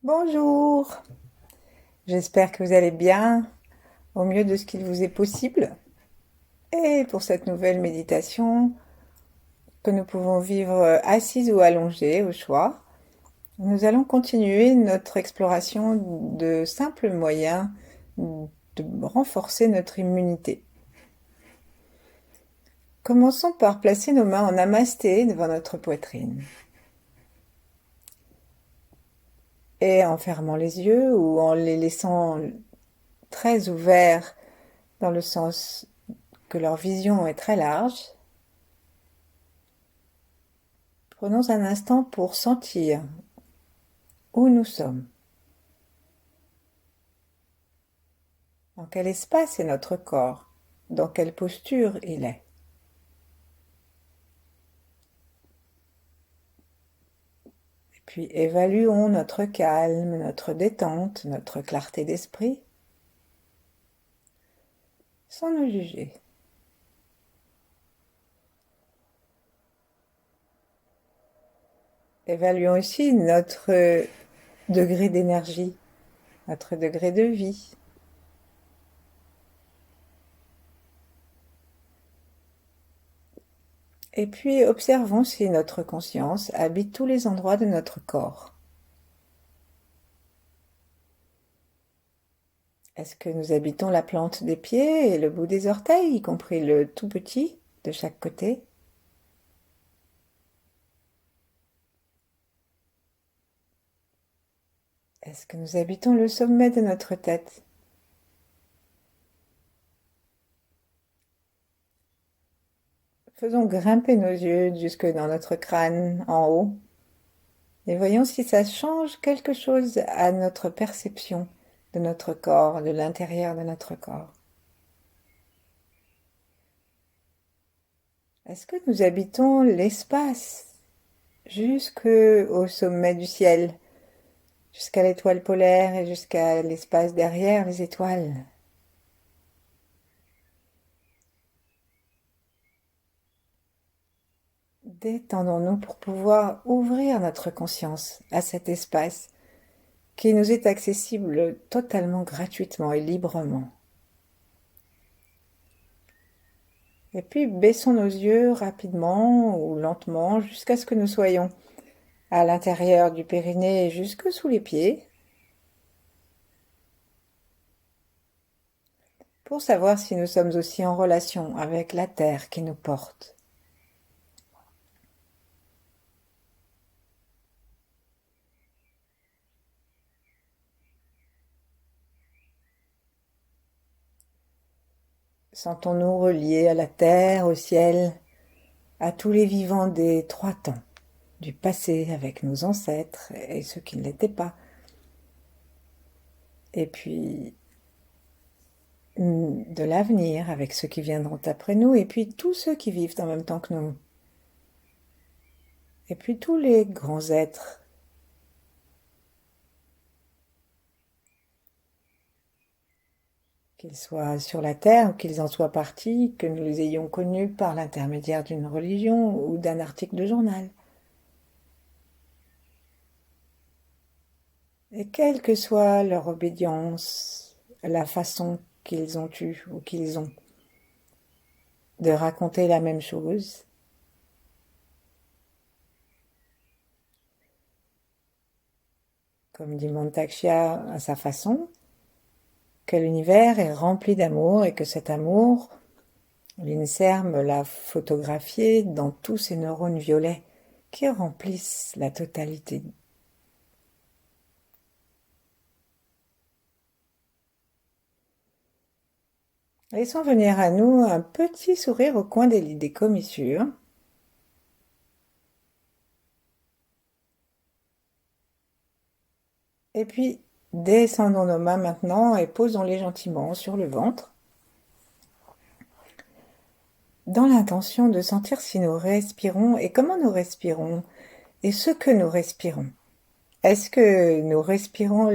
Bonjour, j'espère que vous allez bien, au mieux de ce qu'il vous est possible. Et pour cette nouvelle méditation que nous pouvons vivre assise ou allongée au choix, nous allons continuer notre exploration de simples moyens de renforcer notre immunité. Commençons par placer nos mains en namasté devant notre poitrine. Et en fermant les yeux ou en les laissant très ouverts dans le sens que leur vision est très large, prenons un instant pour sentir où nous sommes. Dans quel espace est notre corps? Dans quelle posture il est? Et puis évaluons notre calme, notre détente, notre clarté d'esprit, sans nous juger. Évaluons aussi notre degré d'énergie, notre degré de vie. Et puis observons si notre conscience habite tous les endroits de notre corps. Est-ce que nous habitons la plante des pieds et le bout des orteils, y compris le tout petit de chaque côté? Est-ce que nous habitons le sommet de notre tête? Faisons grimper nos yeux jusque dans notre crâne, en haut, et voyons si ça change quelque chose à notre perception de notre corps, de l'intérieur de notre corps. Est-ce que nous habitons l'espace jusqu'au sommet du ciel, jusqu'à l'étoile polaire et jusqu'à l'espace derrière les étoiles? Détendons-nous pour pouvoir ouvrir notre conscience à cet espace qui nous est accessible totalement gratuitement et librement. Et puis baissons nos yeux rapidement ou lentement jusqu'à ce que nous soyons à l'intérieur du périnée et jusque sous les pieds, pour savoir si nous sommes aussi en relation avec la terre qui nous porte. Sentons-nous reliés à la terre, au ciel, à tous les vivants des trois temps, du passé avec nos ancêtres et ceux qui ne l'étaient pas, et puis de l'avenir avec ceux qui viendront après nous, et puis tous ceux qui vivent en même temps que nous, et puis tous les grands êtres, qu'ils soient sur la terre ou qu'ils en soient partis, que nous les ayons connus par l'intermédiaire d'une religion ou d'un article de journal. Et quelle que soit leur obédience, la façon qu'ils ont eue ou qu'ils ont de raconter la même chose, comme dit Montaxia à sa façon, que l'univers est rempli d'amour et que cet amour, l'INSERM l'a photographié dans tous ces neurones violets qui remplissent la totalité. Laissons venir à nous un petit sourire au coin des commissures. Et puis, descendons nos mains maintenant et posons-les gentiment sur le ventre, dans l'intention de sentir si nous respirons et comment nous respirons et ce que nous respirons. Est-ce que nous respirons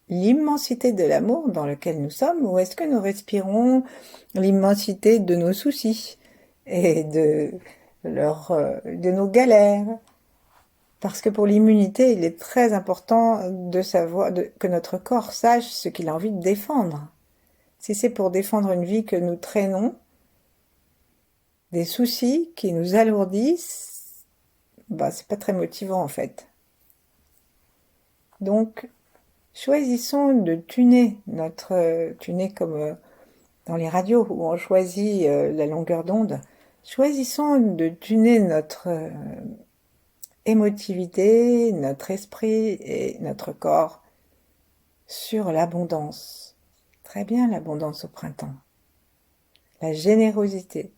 l'immensité de l'amour dans lequel nous sommes ou est-ce que nous respirons l'immensité de nos soucis et de nos galères? Parce que pour l'immunité, il est très important de savoir que notre corps sache ce qu'il a envie de défendre. Si c'est pour défendre une vie que nous traînons, des soucis qui nous alourdissent, bah, c'est pas très motivant en fait. Donc, choisissons de tuner comme dans les radios où on choisit la longueur d'onde. Choisissons de tuner notre émotivité, notre esprit et notre corps sur l'abondance. Très bien, l'abondance au printemps. La générosité.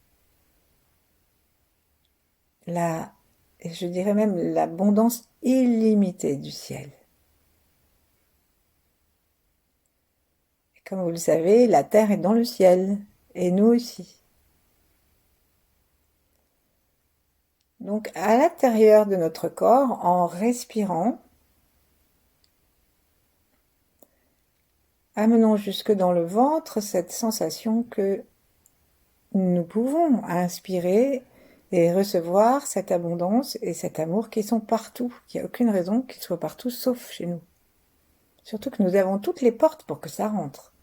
Et je dirais même l'abondance illimitée du ciel. Et comme vous le savez, la terre est dans le ciel, et nous aussi. Donc, à l'intérieur de notre corps, en respirant, amenons jusque dans le ventre cette sensation que nous pouvons inspirer et recevoir cette abondance et cet amour qui sont partout. Il n'y a aucune raison qu'ils soient partout sauf chez nous. Surtout que nous avons toutes les portes pour que ça rentre.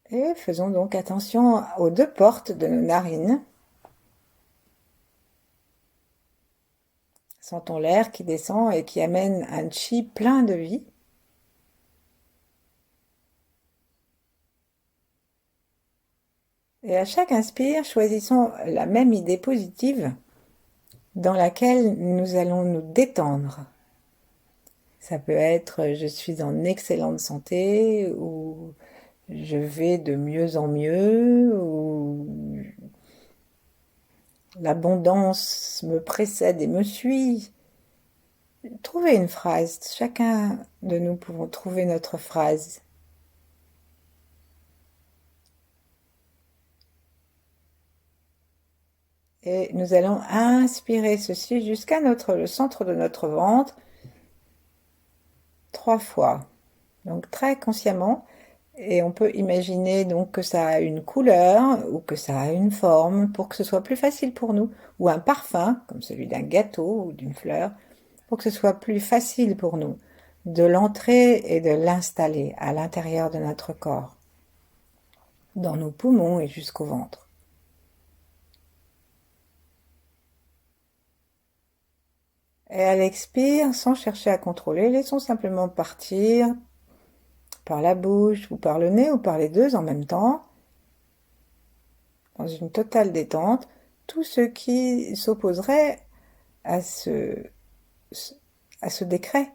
Et faisons donc attention aux deux portes de nos narines. Sentons l'air qui descend et qui amène un chi plein de vie. Et à chaque inspire, choisissons la même idée positive dans laquelle nous allons nous détendre. Ça peut être je suis en excellente santé ou je vais de mieux en mieux ou l'abondance me précède et me suit. Trouvez une phrase. Chacun de nous pouvons trouver notre phrase. Et nous allons inspirer ceci jusqu'à le centre de notre ventre 3 fois. Donc très consciemment. Et on peut imaginer donc que ça a une couleur ou que ça a une forme pour que ce soit plus facile pour nous. Ou un parfum, comme celui d'un gâteau ou d'une fleur, pour que ce soit plus facile pour nous de l'entrer et de l'installer à l'intérieur de notre corps, dans nos poumons et jusqu'au ventre. Et à l'expire, sans chercher à contrôler, laissons simplement partir par la bouche ou par le nez ou par les deux en même temps, dans une totale détente, tout ce qui s'opposerait à à ce décret,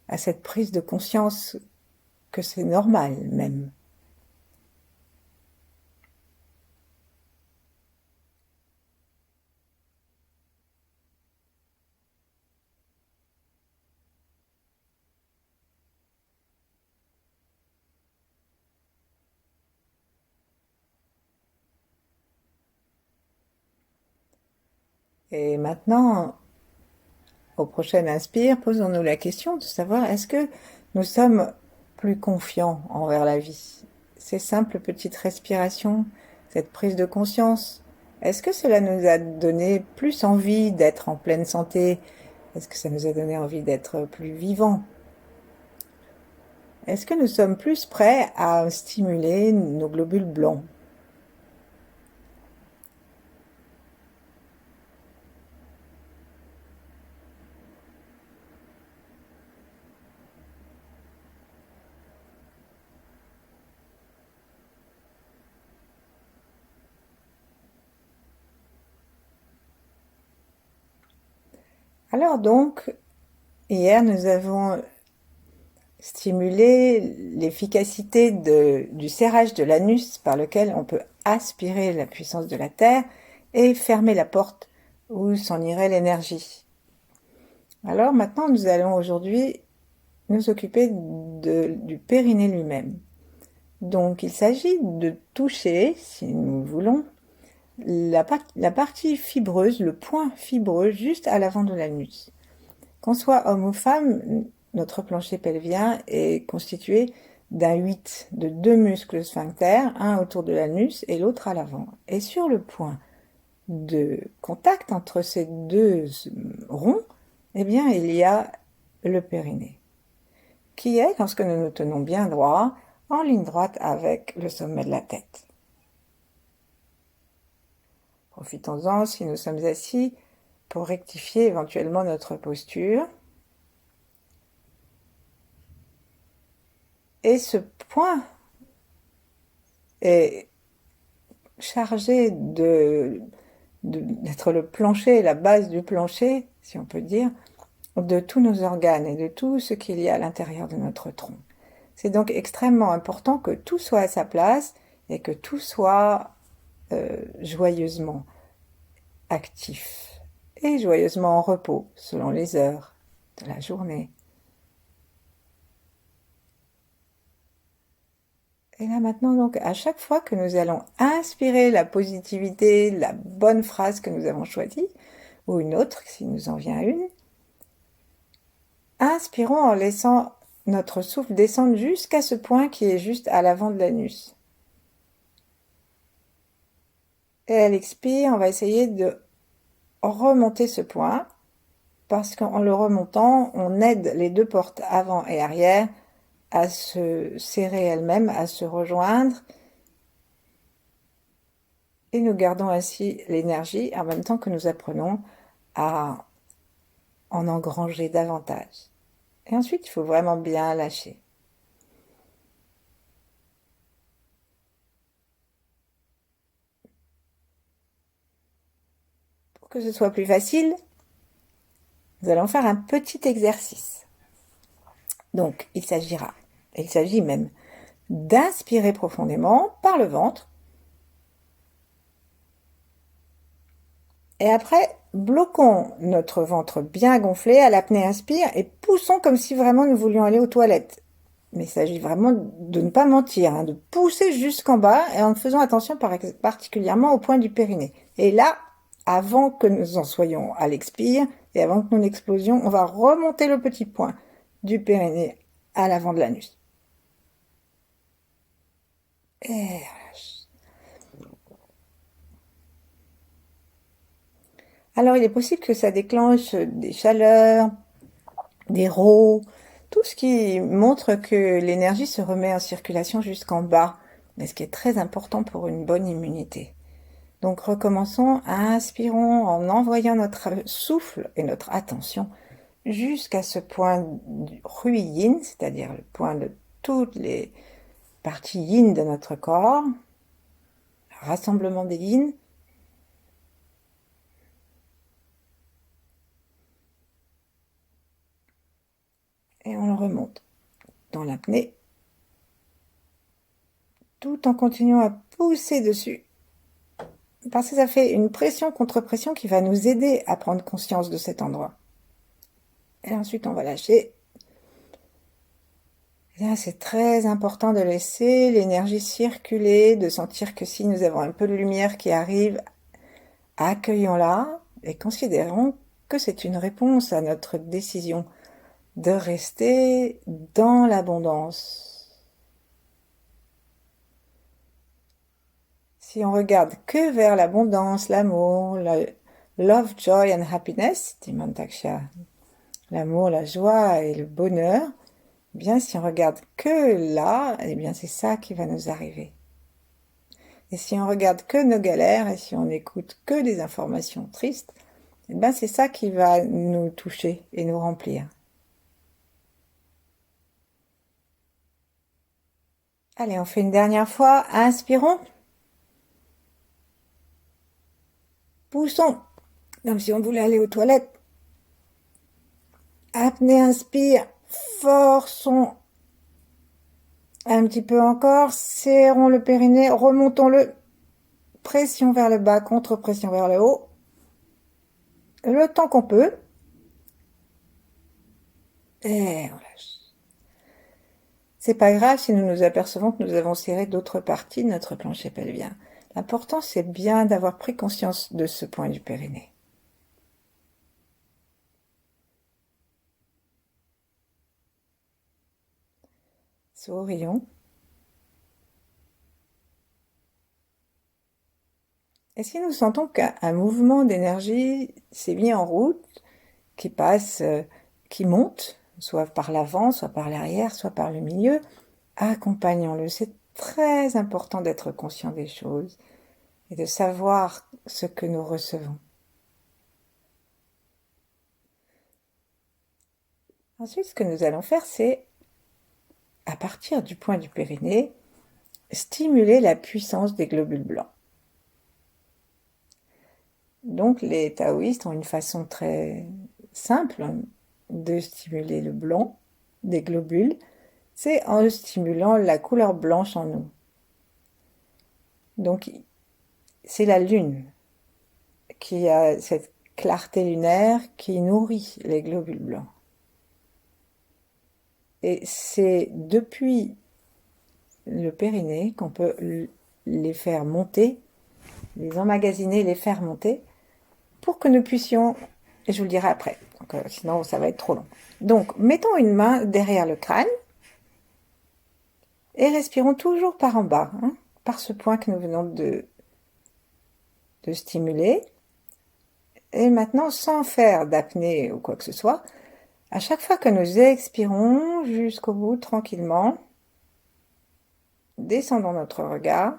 à cette prise de conscience que c'est normal même. Et maintenant, au prochain inspire, posons-nous la question de savoir est-ce que nous sommes plus confiants envers la vie? Ces simples petites respirations, cette prise de conscience, est-ce que cela nous a donné plus envie d'être en pleine santé? Est-ce que ça nous a donné envie d'être plus vivants? Est-ce que nous sommes plus prêts à stimuler nos globules blancs? Alors donc, hier nous avons stimulé l'efficacité du serrage de l'anus par lequel on peut aspirer la puissance de la Terre et fermer la porte où s'en irait l'énergie. Alors maintenant nous allons aujourd'hui nous occuper du périnée lui-même. Donc il s'agit de toucher, si nous voulons, la partie fibreuse, le point fibreux juste à l'avant de l'anus. Qu'on soit homme ou femme, notre plancher pelvien est constitué d'un 8, de deux muscles sphincters, un autour de l'anus et l'autre à l'avant. Et sur le point de contact entre ces deux ronds, eh bien, il y a le périnée, qui est, lorsque nous nous tenons bien droit, en ligne droite avec le sommet de la tête. Profitons-en, si nous sommes assis, pour rectifier éventuellement notre posture. Et ce point est chargé d'être le plancher, la base du plancher, si on peut dire, de tous nos organes et de tout ce qu'il y a à l'intérieur de notre tronc. C'est donc extrêmement important que tout soit à sa place et que tout soit joyeusement actif et joyeusement en repos selon les heures de la journée. Et là maintenant, donc, à chaque fois que nous allons inspirer la positivité, la bonne phrase que nous avons choisie, ou une autre, s'il nous en vient une, inspirons en laissant notre souffle descendre jusqu'à ce point qui est juste à l'avant de l'anus. Et à l'expire, on va essayer de remonter ce point, parce qu'en le remontant, on aide les deux portes avant et arrière à se serrer elles-mêmes, à se rejoindre, et nous gardons ainsi l'énergie en même temps que nous apprenons à en engranger davantage. Et ensuite, il faut vraiment bien lâcher. Pour que ce soit plus facile, nous allons faire un petit exercice. Donc, il s'agit même d'inspirer profondément par le ventre. Et après, bloquons notre ventre bien gonflé à l'apnée inspire et poussons comme si vraiment nous voulions aller aux toilettes. Mais il s'agit vraiment de ne pas mentir, de pousser jusqu'en bas et en faisant attention particulièrement au point du périnée. Et là, avant que nous en soyons à l'expire et avant que nous n'explosions, on va remonter le petit point du périnée à l'avant de l'anus. Et relâche. Alors, il est possible que ça déclenche des chaleurs, des raux, tout ce qui montre que l'énergie se remet en circulation jusqu'en bas, mais ce qui est très important pour une bonne immunité. Donc recommençons, inspirons en envoyant notre souffle et notre attention jusqu'à ce point du Hui Yin, c'est-à-dire le point de toutes les parties yin de notre corps, rassemblement des yin. Et on le remonte dans l'apnée, tout en continuant à pousser dessus. Parce que ça fait une pression contre pression qui va nous aider à prendre conscience de cet endroit. Et ensuite, on va lâcher. Et là, c'est très important de laisser l'énergie circuler, de sentir que si nous avons un peu de lumière qui arrive, accueillons-la et considérons que c'est une réponse à notre décision de rester dans l'abondance. Si on regarde que vers l'abondance, l'amour, love, joy and happiness, dit Mantaksha, l'amour, la joie et le bonheur, eh bien si on regarde que là, eh bien c'est ça qui va nous arriver. Et si on regarde que nos galères et si on n'écoute que des informations tristes, eh bien c'est ça qui va nous toucher et nous remplir. Allez, on fait une dernière fois. Inspirons. Poussons, comme si on voulait aller aux toilettes. Apnée, inspire. Forçons un petit peu encore. Serrons le périnée. Remontons-le. Pression vers le bas, contre-pression vers le haut. Le temps qu'on peut. Et on lâche. C'est pas grave si nous nous apercevons que nous avons serré d'autres parties de notre plancher pelvien. L'important, c'est bien d'avoir pris conscience de ce point du périnée. Sourions. Et si nous sentons qu'un mouvement d'énergie s'est mis en route, qui passe, qui monte, soit par l'avant, soit par l'arrière, soit par le milieu, accompagnons-le. C'est très important d'être conscient des choses et de savoir ce que nous recevons. Ensuite, ce que nous allons faire, c'est, à partir du point du périnée, stimuler la puissance des globules blancs. Donc les taoïstes ont une façon très simple de stimuler le blanc des globules, c'est en stimulant la couleur blanche en nous. Donc c'est la lune qui a cette clarté lunaire qui nourrit les globules blancs. Et c'est depuis le périnée qu'on peut les faire monter, les emmagasiner, les faire monter, pour que nous puissions, et je vous le dirai après, donc, sinon ça va être trop long. Donc, mettons une main derrière le crâne et respirons toujours par en bas, par ce point que nous venons de stimuler. Et maintenant, sans faire d'apnée ou quoi que ce soit, à chaque fois que nous expirons jusqu'au bout tranquillement, descendons notre regard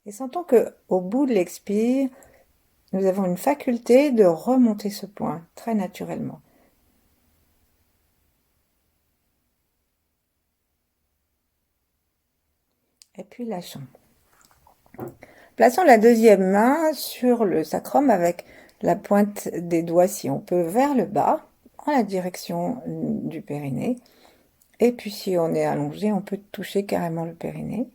et sentons que au bout de l'expire, nous avons une faculté de remonter ce point très naturellement. Et puis lâchons. Plaçons la deuxième main sur le sacrum avec la pointe des doigts, si on peut, vers le bas, en la direction du périnée. Et puis si on est allongé, on peut toucher carrément le périnée.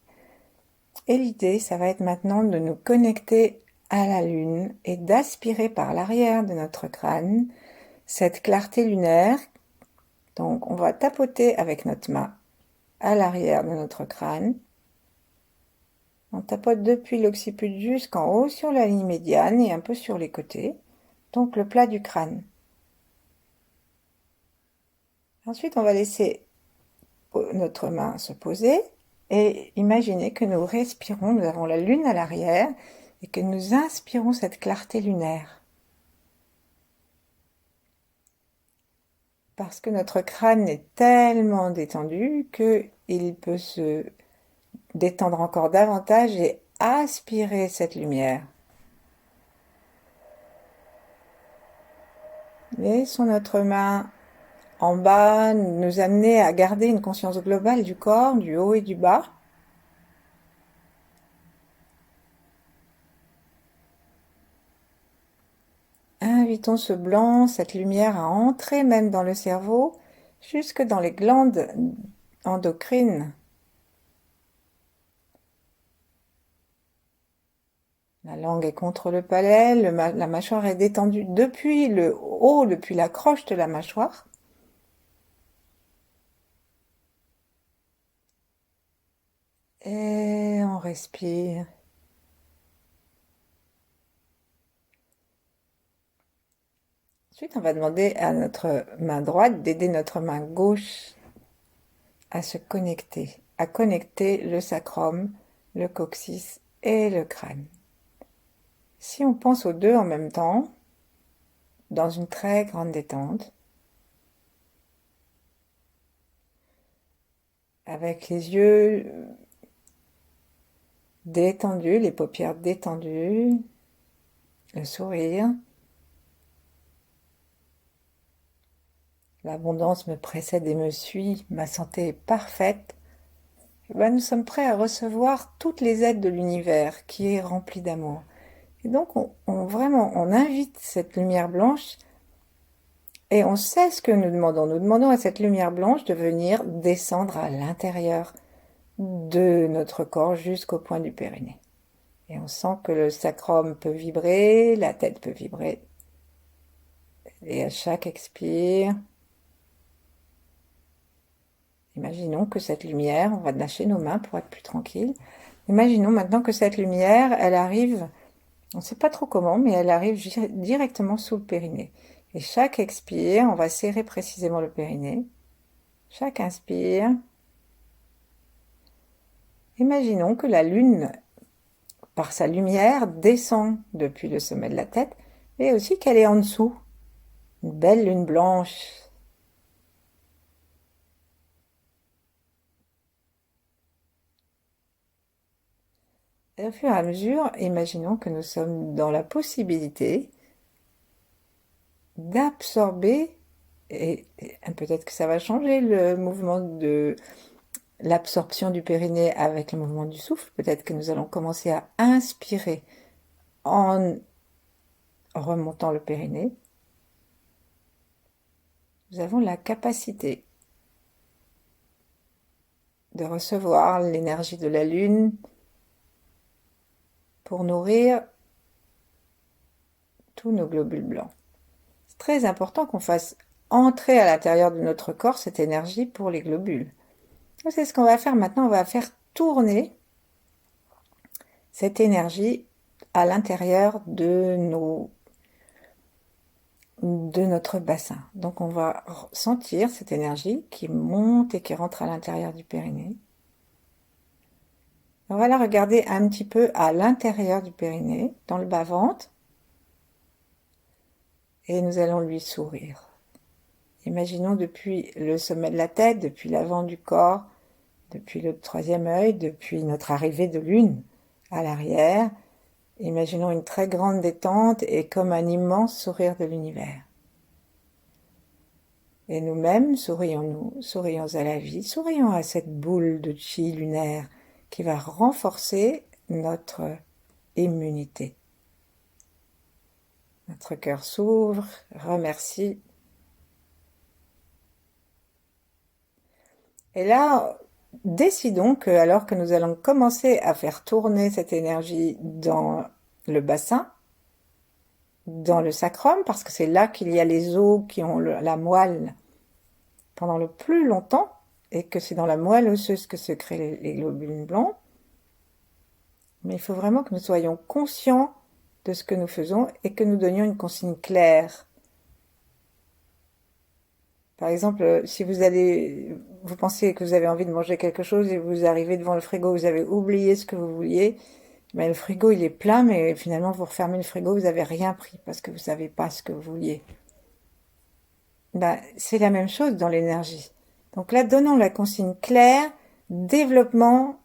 Et l'idée, ça va être maintenant de nous connecter à la lune et d'aspirer par l'arrière de notre crâne cette clarté lunaire. Donc on va tapoter avec notre main à l'arrière de notre crâne. On tapote depuis l'occiput jusqu'en haut sur la ligne médiane et un peu sur les côtés, donc le plat du crâne. Ensuite, on va laisser notre main se poser et imaginer que nous respirons, nous avons la lune à l'arrière et que nous inspirons cette clarté lunaire. Parce que notre crâne est tellement détendu qu'il peut se détendre encore davantage et aspirer cette lumière. Laissons notre main en bas nous amener à garder une conscience globale du corps, du haut et du bas. Invitons ce blanc, cette lumière à entrer même dans le cerveau, jusque dans les glandes endocrines. La langue est contre le palais, la mâchoire est détendue depuis le haut, depuis la croche de la mâchoire. Et on respire. Ensuite, on va demander à notre main droite d'aider notre main gauche à se connecter, à connecter le sacrum, le coccyx et le crâne. Si on pense aux deux en même temps, dans une très grande détente, avec les yeux détendus, les paupières détendues, le sourire, l'abondance me précède et me suit, ma santé est parfaite, nous sommes prêts à recevoir toutes les aides de l'univers qui est rempli d'amour. Et donc on invite cette lumière blanche et on sait ce que nous demandons. Nous demandons à cette lumière blanche de venir descendre à l'intérieur de notre corps jusqu'au point du périnée. Et on sent que le sacrum peut vibrer, la tête peut vibrer. Et à chaque expire, imaginons que cette lumière, on va lâcher nos mains pour être plus tranquille. Imaginons maintenant que cette lumière, elle arrive, on ne sait pas trop comment, mais elle arrive directement sous le périnée. Et chaque expire, on va serrer précisément le périnée. Chaque inspire. Imaginons que la Lune, par sa lumière, descend depuis le sommet de la tête, et aussi qu'elle est en dessous. Une belle lune blanche. Et au fur et à mesure, imaginons que nous sommes dans la possibilité d'absorber, et peut-être que ça va changer le mouvement de l'absorption du périnée avec le mouvement du souffle. Peut-être que nous allons commencer à inspirer en remontant le périnée. Nous avons la capacité de recevoir l'énergie de la Lune pour nourrir tous nos globules blancs. C'est très important qu'on fasse entrer à l'intérieur de notre corps cette énergie pour les globules. C'est ce qu'on va faire maintenant, on va faire tourner cette énergie à l'intérieur de notre bassin. Donc on va sentir cette énergie qui monte et qui rentre à l'intérieur du périnée. On va la regarder un petit peu à l'intérieur du périnée, dans le bas-ventre, et nous allons lui sourire. Imaginons depuis le sommet de la tête, depuis l'avant du corps, depuis le troisième œil, depuis notre arrivée de lune à l'arrière. Imaginons une très grande détente et comme un immense sourire de l'univers. Et nous-mêmes, sourions-nous, sourions à la vie, sourions à cette boule de chi lunaire qui va renforcer notre immunité. Notre cœur s'ouvre, remercie. Et là, décidons que, alors que nous allons commencer à faire tourner cette énergie dans le bassin, dans le sacrum, parce que c'est là qu'il y a les os qui ont la moelle pendant le plus longtemps, et que c'est dans la moelle osseuse que se créent les globules blancs. Mais il faut vraiment que nous soyons conscients de ce que nous faisons et que nous donnions une consigne claire. Par exemple, si vous pensez que vous avez envie de manger quelque chose et vous arrivez devant le frigo, vous avez oublié ce que vous vouliez, mais le frigo il est plein, mais finalement vous refermez le frigo, vous n'avez rien pris parce que vous ne savez pas ce que vous vouliez. C'est la même chose dans l'énergie. Donc là, donnons la consigne claire, développement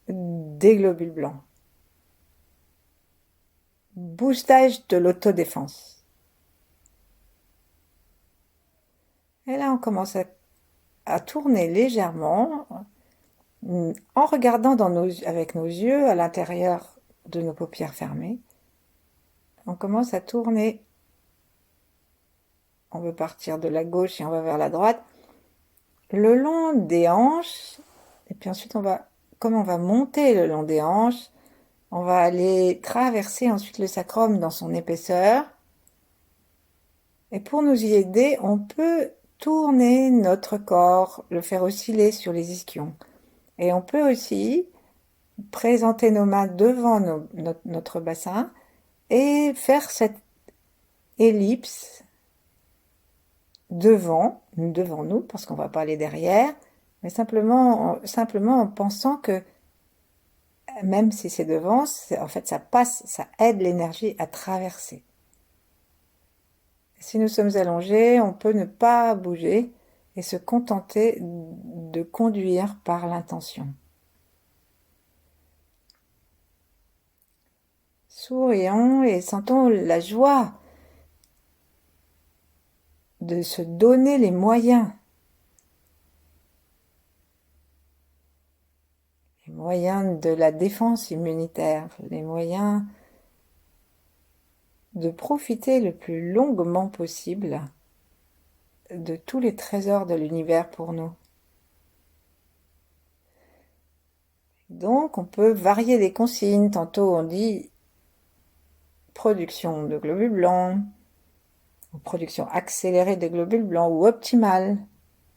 des globules blancs. Boostage de l'autodéfense. Et là, on commence à tourner légèrement en regardant avec nos yeux à l'intérieur de nos paupières fermées. On commence à tourner. On veut partir de la gauche et on va vers la droite. Le long des hanches. Et puis ensuite, comme on va monter le long des hanches, on va aller traverser ensuite le sacrum dans son épaisseur. Et pour nous y aider, on peut tourner notre corps, le faire osciller sur les ischions. Et on peut aussi présenter nos mains devant notre bassin et faire cette ellipse devant nous, parce qu'on ne va pas aller derrière, mais simplement en pensant que même si c'est devant, en fait ça passe, ça aide l'énergie à traverser. Si nous sommes allongés, on peut ne pas bouger et se contenter de conduire par l'intention. Sourions et sentons la joie de se donner les moyens. Les moyens de la défense immunitaire, les moyens de profiter le plus longuement possible de tous les trésors de l'univers pour nous. Donc, on peut varier les consignes. Tantôt, on dit production de globules blancs, ou production accélérée de globules blancs, ou optimale.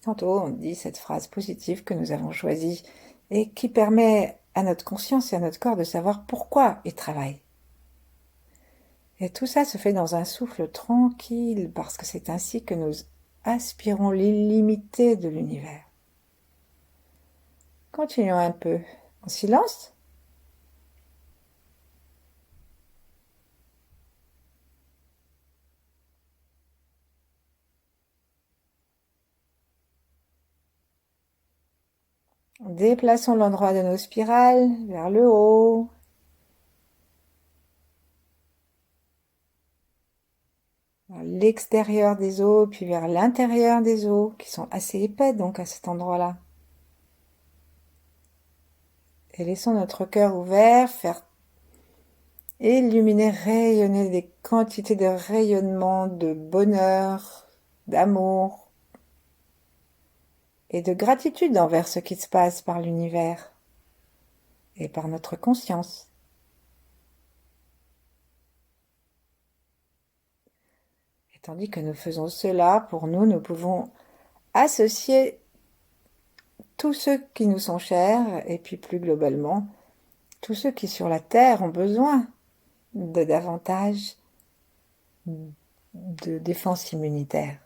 Tantôt, on dit cette phrase positive que nous avons choisie et qui permet à notre conscience et à notre corps de savoir pourquoi il travaille. Et tout ça se fait dans un souffle tranquille, parce que c'est ainsi que nous aspirons l'illimité de l'univers. Continuons un peu en silence. Déplaçons l'endroit de nos spirales vers le haut. Vers l'extérieur des os, puis vers l'intérieur des os, qui sont assez épais donc à cet endroit-là. Et laissons notre cœur ouvert faire illuminer, rayonner des quantités de rayonnement, de bonheur, d'amour et de gratitude envers ce qui se passe par l'univers et par notre conscience. Et tandis que nous faisons cela, pour nous, nous pouvons associer tous ceux qui nous sont chers et puis plus globalement, tous ceux qui sur la Terre ont besoin de davantage de défense immunitaire.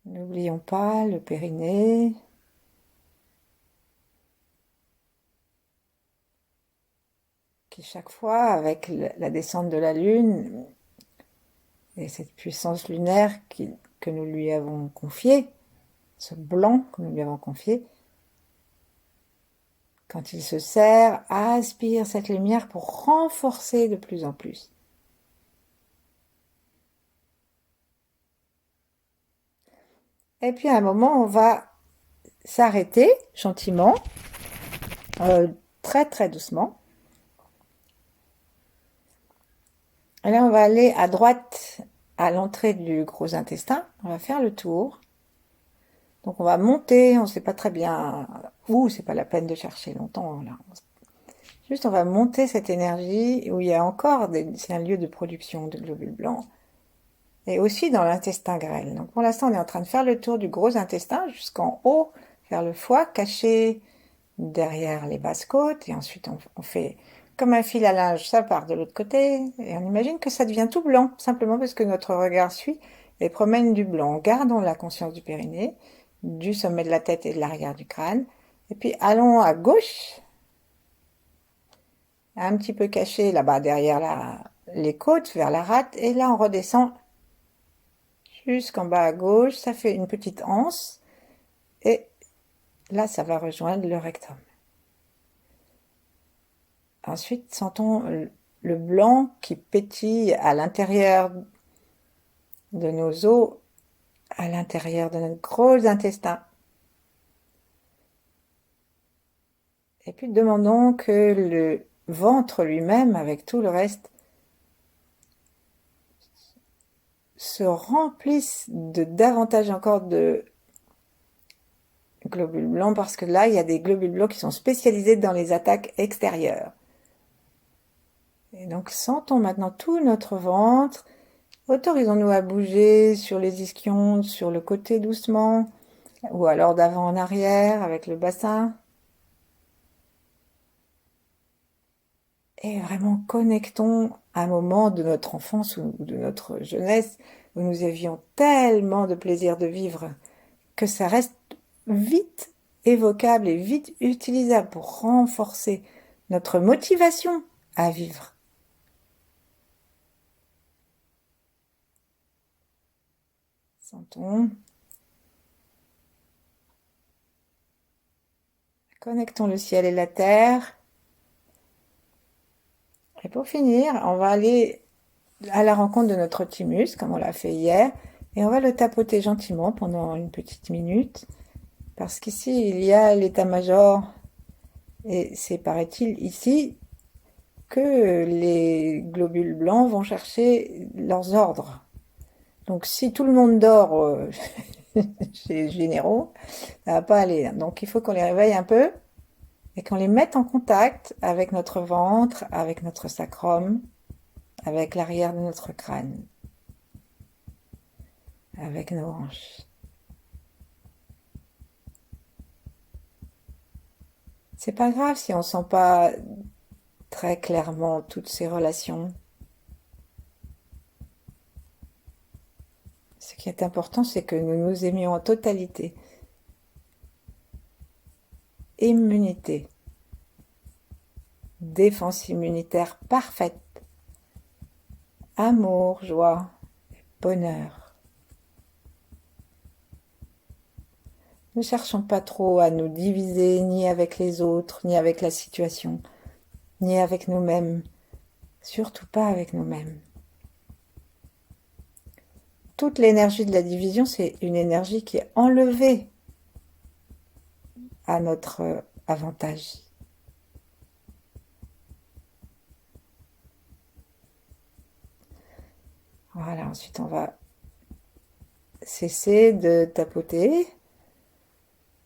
N'oublions pas le périnée, qui chaque fois, avec la descente de la Lune et cette puissance lunaire que nous lui avons confiée, ce blanc que nous lui avons confié, quand il se serre, aspire cette lumière pour renforcer de plus en plus. Et puis à un moment, on va s'arrêter gentiment, très très doucement. Et là, on va aller à droite à l'entrée du gros intestin. On va faire le tour. Donc on va monter, on ne sait pas très bien où, c'est pas la peine de chercher longtemps là. Juste on va monter cette énergie où il y a encore c'est un lieu de production de globules blancs. Et aussi dans l'intestin grêle. Donc pour l'instant on est en train de faire le tour du gros intestin jusqu'en haut, vers le foie, caché derrière les basses côtes. Et ensuite on fait comme un fil à linge, ça part de l'autre côté. Et on imagine que ça devient tout blanc, simplement parce que notre regard suit et promène du blanc. Gardons la conscience du périnée, du sommet de la tête et de l'arrière du crâne. Et puis allons à gauche, un petit peu caché là-bas derrière les côtes, vers la rate. Et là on redescend jusqu'en bas à gauche, ça fait une petite anse. Et là ça va rejoindre le rectum. Ensuite, sentons le blanc qui pétille à l'intérieur de nos os, à l'intérieur de notre gros intestin. Et puis demandons que le ventre lui-même, avec tout le reste, se remplisse de davantage encore de globules blancs, parce que là, il y a des globules blancs qui sont spécialisés dans les attaques extérieures. Et donc, sentons maintenant tout notre ventre. Autorisons-nous à bouger sur les ischions, sur le côté doucement, ou alors d'avant en arrière avec le bassin. Et vraiment connectons un moment de notre enfance ou de notre jeunesse où nous avions tellement de plaisir de vivre que ça reste vite évocable et vite utilisable pour renforcer notre motivation à vivre. Sentons. Connectons le ciel et la terre. Et pour finir, on va aller à la rencontre de notre thymus, comme on l'a fait hier, et on va le tapoter gentiment pendant une petite minute, parce qu'ici, il y a l'état-major, et c'est, paraît-il, ici que les globules blancs vont chercher leurs ordres. Donc si tout le monde dort chez les généraux, ça va pas aller. Donc il faut qu'on les réveille un peu et qu'on les mette en contact avec notre ventre, avec notre sacrum, avec l'arrière de notre crâne, avec nos hanches. C'est pas grave si on sent pas très clairement toutes ces relations. Ce qui est important, c'est que nous nous aimions en totalité. Immunité. Défense immunitaire parfaite. Amour, joie, bonheur. Ne cherchons pas trop à nous diviser, ni avec les autres, ni avec la situation, ni avec nous-mêmes. Surtout pas avec nous-mêmes. Toute l'énergie de la division, c'est une énergie qui est enlevée à notre avantage. Voilà, ensuite on va cesser de tapoter,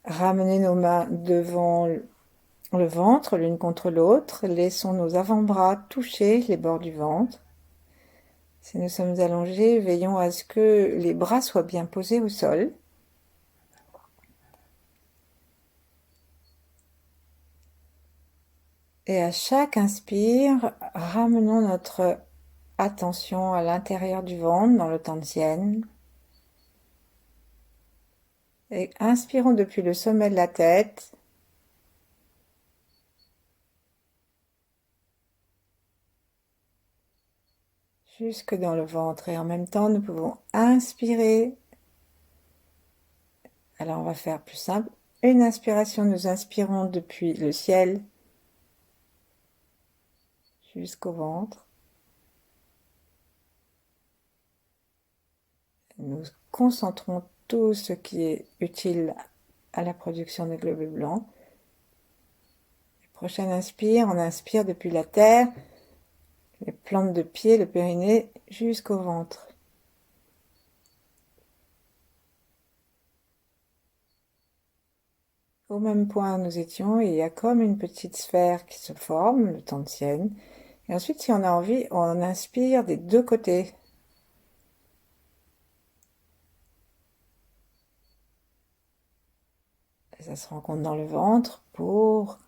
ramener nos mains devant le ventre, l'une contre l'autre, laissons nos avant-bras toucher les bords du ventre. Si nous sommes allongés, veillons à ce que les bras soient bien posés au sol. Et à chaque inspire, ramenons notre attention à l'intérieur du ventre, dans le Tantien. Et inspirons depuis le sommet de la tête. Jusque dans le ventre. Et en même temps, nous pouvons inspirer. Alors, on va faire plus simple. Une inspiration, nous inspirons depuis le ciel jusqu'au ventre. Nous concentrons tout ce qui est utile à la production des globules blancs. Prochaine inspire, on inspire depuis la terre, les plantes de pied, le périnée, jusqu'au ventre. Au même point où nous étions, il y a comme une petite sphère qui se forme, le Tantien. Et ensuite, si on a envie, on inspire des deux côtés. Et ça se rencontre dans le ventre pour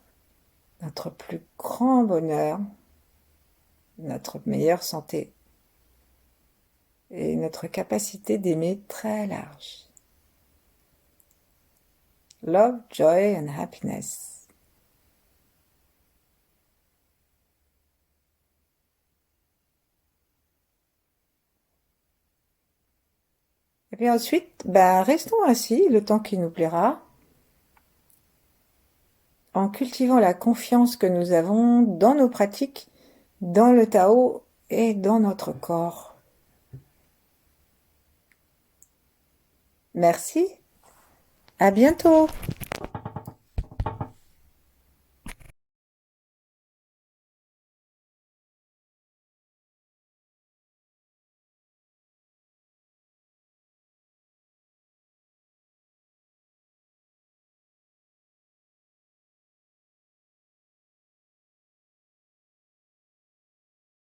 notre plus grand bonheur, notre meilleure santé et notre capacité d'aimer très large. Love, joy and happiness. Et puis ensuite, restons assis le temps qui nous plaira, en cultivant la confiance que nous avons dans nos pratiques, dans le Tao et dans notre corps. Merci, à bientôt.